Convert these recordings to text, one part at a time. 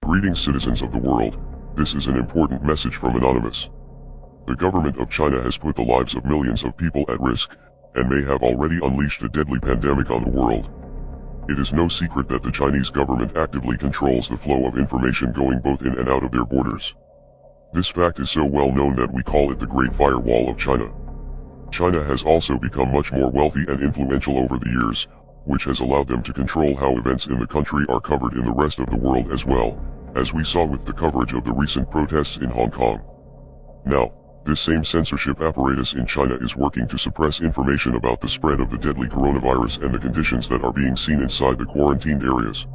Greetings, citizens of the world. This is an important message from Anonymous. The government of China has put the lives of millions of people at risk, and may have already unleashed a deadly pandemic on the world. It is no secret that the Chinese government actively controls the flow of information going both in and out of their borders. This fact is so well known that we call it the Great Firewall of China. China has also become much more wealthy and influential over the years, which has allowed them to control how events in the country are covered in the rest of the world as well, as we saw with the coverage of the recent protests in Hong Kong. Now, this same censorship apparatus in China is working to suppress information about the spread of the deadly coronavirus and the conditions that are being seen inside the quarantined areas.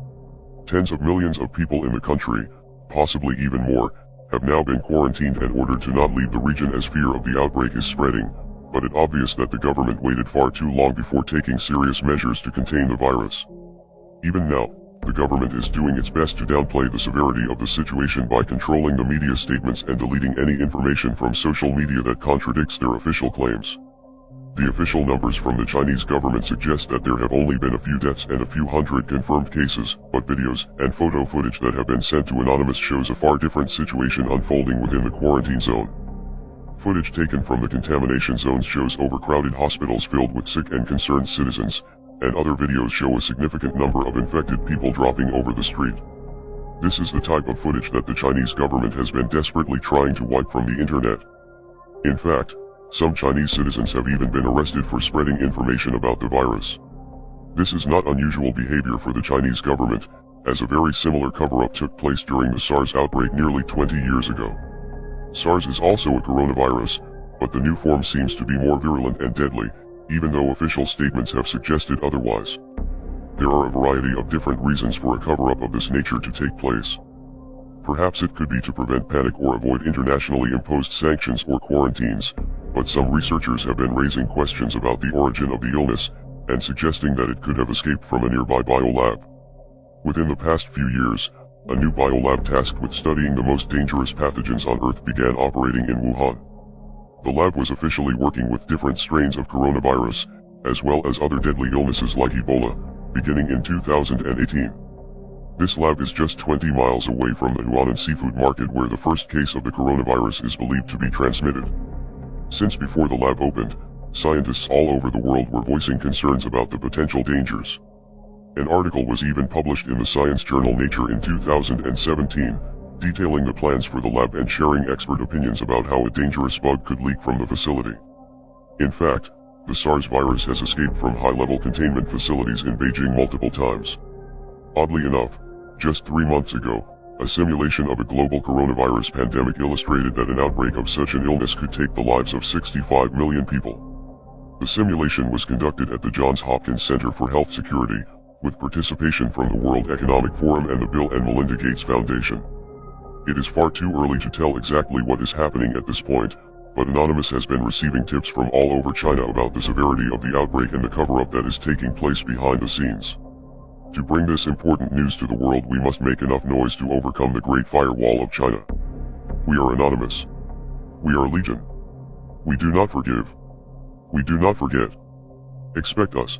Tens of millions of people in the country, possibly even more, have now been quarantined and ordered to not leave the region as fear of the outbreak is spreading, but it's obvious that the government waited far too long before taking serious measures to contain the virus. Even now, the government is doing its best to downplay the severity of the situation by controlling the media statements and deleting any information from social media that contradicts their official claims. The official numbers from the Chinese government suggest that there have only been a few deaths and a few hundred confirmed cases, but videos and photo footage that have been sent to Anonymous shows a far different situation unfolding within the quarantine zone. Footage taken from the contamination zones shows overcrowded hospitals filled with sick and concerned citizens, and other videos show a significant number of infected people dropping over the street. This is the type of footage that the Chinese government has been desperately trying to wipe from the internet. In fact, some Chinese citizens have even been arrested for spreading information about the virus. This is not unusual behavior for the Chinese government, as a very similar cover-up took place during the SARS outbreak nearly 20 years ago. SARS is also a coronavirus, but the new form seems to be more virulent and deadly, even though official statements have suggested otherwise. There are a variety of different reasons for a cover-up of this nature to take place. Perhaps it could be to prevent panic or avoid internationally imposed sanctions or quarantines, but some researchers have been raising questions about the origin of the illness, and suggesting that it could have escaped from a nearby biolab. Within the past few years, a new biolab tasked with studying the most dangerous pathogens on Earth began operating in Wuhan. The lab was officially working with different strains of coronavirus, as well as other deadly illnesses like Ebola, beginning in 2018. This lab is just 20 miles away from the Huanan seafood market where the first case of the coronavirus is believed to be transmitted. Since before the lab opened, scientists all over the world were voicing concerns about the potential dangers. An article was even published in the science journal Nature in 2017, detailing the plans for the lab and sharing expert opinions about how a dangerous bug could leak from the facility. In fact, the SARS virus has escaped from high-level containment facilities in Beijing multiple times. Oddly enough, just 3 months ago, a simulation of a global coronavirus pandemic illustrated that an outbreak of such an illness could take the lives of 65 million people. The simulation was conducted at the Johns Hopkins Center for Health Security, with participation from the World Economic Forum and the Bill and Melinda Gates Foundation. It is far too early to tell exactly what is happening at this point, but Anonymous has been receiving tips from all over China about the severity of the outbreak and the cover-up that is taking place behind the scenes. To bring this important news to the world, we must make enough noise to overcome the Great Firewall of China. We are Anonymous. We are Legion. We do not forgive. We do not forget. Expect us.